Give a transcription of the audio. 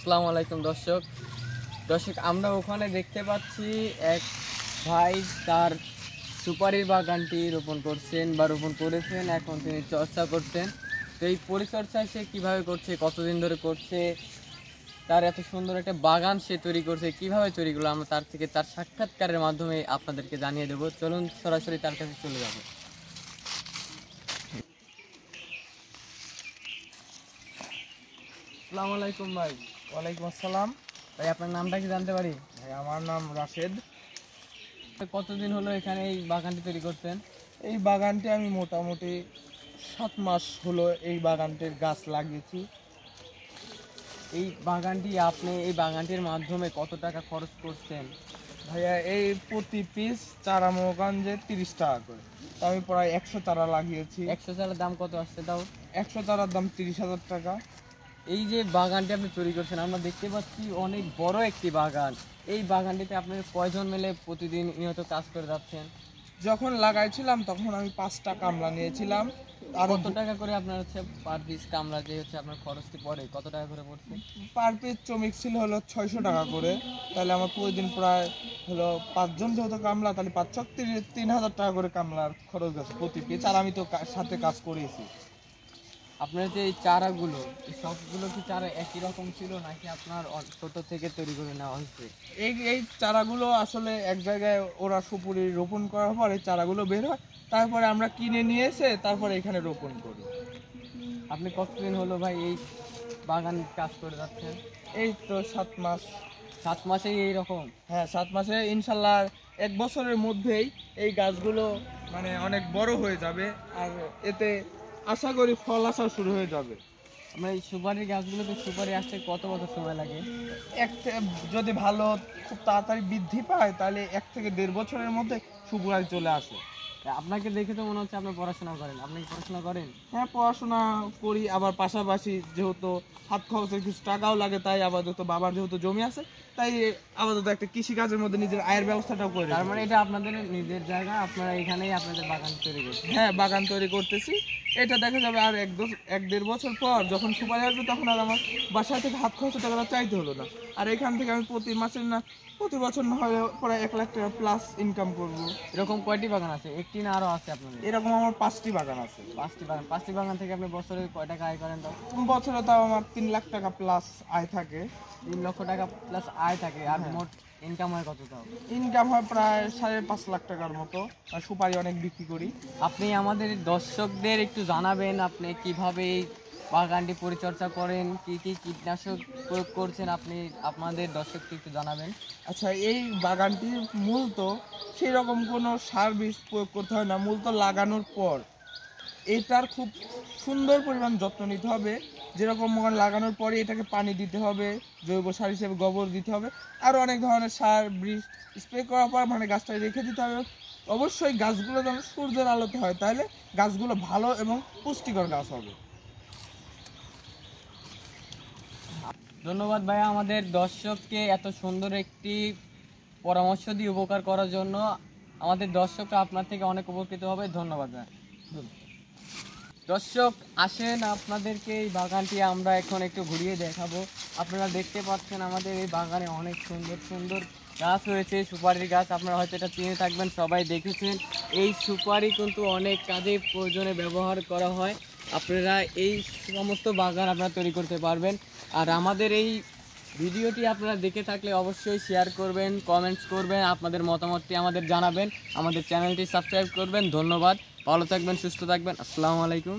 আসসালামু আলাইকুম দর্শক আমরা ওখানে দেখতে পাচ্ছি এক ভাই তার সুপারির বাগানটি রোপণ করছেন বা রোপণ করেছেন, এখন তিনি চর্চা করছেন। তো এই পরিচর্যা সে কীভাবে করছে, কতদিন ধরে করছে, তার এত সুন্দর একটা বাগান সে তৈরি করছে, কীভাবে তৈরি করলো, আমরা তার থেকে তার সাক্ষাৎকারের মাধ্যমে আপনাদেরকে জানিয়ে দেবো। চলুন সরাসরি তার কাছে চলে যাবো। আসসালামু আলাইকুম ভাই। ওয়ালাইকুম আসসালাম। ভাই আপনার নামটা কি জানতে পারি? ভাই আমার নাম রাশেদ। কতদিন হলো এখানে এই বাগানটি তৈরি করতেন? এই বাগানটি আমি মোটামুটি 7 মাস হলো এই বাগানটির গাছ লাগিয়েছি। এই বাগানটির মাধ্যমে কত টাকা খরচ করছেন? ভাইয়া এই প্রতি পিস চারা মোগঞ্জে 30 টাকা করে, তো আমি প্রায় 100 চারা লাগিয়েছি। 100 চারার দাম কত আসছে তাও? 100 চারার দাম 30,000 টাকা। এই যে বাগানটি আপনি তৈরি করছেন, আমরা দেখতে পাচ্ছি অনেক বড় একটি বাগান। এই বাগানটিতে আপনি কয়জন মিলে প্রতিদিন নিয়ত কাজ করে যাচ্ছেন? যখন লাগাইছিলাম তখন আমি 5টা কামলা নিয়েছিলাম। আর কত টাকা করে আপনার হচ্ছে পার পিস কামলা যে হচ্ছে আপনার খরচটি পড়ে, কত টাকা করে পড়ছে? পার পিস শ্রমিক ছিল হলো 600 টাকা করে। তাহলে আমার প্রতিদিন প্রায় হলো 5 জন যেহেতু কামলা, তাহলে 5 চক 3,000 টাকা করে কামলার খরচ গেছে প্রতি পিস। আর আমি তো সাথে কাজ করেছি। আপনার যে এই চারাগুলো, সবগুলো কি চারা একই রকম ছিল নাকি আপনার ছোট থেকে তৈরি করে নেওয়া হয়েছে? এই চারাগুলো আসলে এক জায়গায় ওরা সুপুরি রোপণ করার পর এই চারাগুলো বের হয়, তারপরে আমরা কিনে নিয়ে এসে তারপরে এখানে রোপণ করি। আপনি কতদিন হলো ভাই এই বাগান কাজ করে যাচ্ছেন? এই তো 7 মাস। 7 মাসেই এইরকম? হ্যাঁ, 7 মাসে ইনশাল্লাহ 1 বছরের মধ্যেই এই গাছগুলো মানে অনেক বড় হয়ে যাবে, আর এতে আশা করি ফল আসা শুরু হয়ে যাবে। আমরা এই সুপারির গাছগুলোতে সুপারি আসতে কত বছর সময় লাগে? যদি ভালো খুব তাড়াতাড়ি বৃদ্ধি পায় তাহলে 1 থেকে 1.5 বছরের মধ্যে সুপুরি চলে আসে। আপনাকে দেখে তো মনে হচ্ছে আপনি পড়াশোনা করেন। আপনি কি পড়াশোনা করেন? হ্যাঁ, পড়াশোনা করি, আবার পাশাপাশি যেহেতু হাত খরচের কিছু টাকাও লাগে, তাই আপাতত বাবার যেহেতু জমি আছে, তাই আপাতত একটা কৃষিকাজের মধ্যে নিজের আয়ের ব্যবস্থাটাও করে। তার মানে এটা আপনাদের নিজের জায়গা, আপনারা এখানেই আপনাদের বাগান তৈরি করছেন? হ্যাঁ, বাগান তৈরি করতেছি। এটা দেখা যাবে আর 1-1.5 বছর পর যখন সুপারি আসবে, তখন আর আমার বাসা থেকে হাত খরচের টাকাটা চাইতে হলো না। আর এখান থেকে আমি প্রতি বছর না হয় প্রায় 1 লাখ টাকা প্লাস ইনকাম করব। এরকম কয়টি বাগান আছে? একটি না আরো আছে আপনাদের? এরকম আমার 5টি বাগান আছে। 5টি বাগান থেকে আপনি বছরে কয় টাকা আয় করেন তাও? বছরে তাও আমার 3 লাখ টাকা প্লাস আয় থাকে। 3 লক্ষ টাকা প্লাস আয় থাকে। আর মোট ইনকাম হয় কত তাও? ইনকাম হয় প্রায় 5.5 লাখ টাকার মতো। আর সুপারি অনেক বিক্রি করি। আপনি আমাদের দর্শকদের একটু জানাবেন আপনি কিভাবে এই বাগানটি পরিচর্যা করেন, কি কি কীটনাশক প্রয়োগ করছেন, আপনি আপনাদের দর্শককে একটু জানাবেন। আচ্ছা, এই বাগানটির মূলত সেই রকম কোনো সার বিষ প্রয়োগ করতে হয় না। মূলত লাগানোর পর এটার খুব সুন্দর পরিমাণ যত্ন নিতে হবে। যেরকম লাগানোর পরে এটাকে পানি দিতে হবে, জৈব সার হিসেবে গোবর দিতে হবে, আর অনেক ধরনের সার বিষ স্প্রে করার পর গাছটা রেখে দিতে হবে। অবশ্যই গাছগুলো যেন সূর্যের আলোতে হয়, তাহলে গাছগুলো ভালো এবং পুষ্টিকর গাছ হবে। ধন্যবাদ ভাইয়া আমাদের দর্শককে এত সুন্দর একটি পরামর্শ দিয়ে উপকার করার জন্য। আমাদের দর্শকরা আপনার থেকে অনেক উপকৃত হবে। ধন্যবাদ ভাইয়া। দর্শক আসেন, আপনাদেরকে এই বাগানটি আমরা এখন একটু ঘুরিয়ে দেখাবো। আপনারা দেখতে পাচ্ছেন আমাদের এই বাগানে অনেক সুন্দর সুন্দর গাছ রয়েছে, সুপারির গাছ। আপনারা হয়তো এটা চিনে থাকবেন, সবাই দেখেছেন। এই সুপারি কিন্তু অনেক কাজে প্রয়োজনে ব্যবহার করা হয়। আপনারা এই সমস্ত বাগান আপনারা তৈরি করতে পারবেন। আর আমাদের এই ভিডিওটি আপনারা দেখে থাকলে অবশ্যই শেয়ার করবেন, কমেন্টস করবেন, আপনাদের মতামতটি আমাদের জানাবেন, আমাদের চ্যানেলটি সাবস্ক্রাইব করবেন। ধন্যবাদ, ভালো থাকবেন, সুস্থ থাকবেন। আসসালামু আলাইকুম।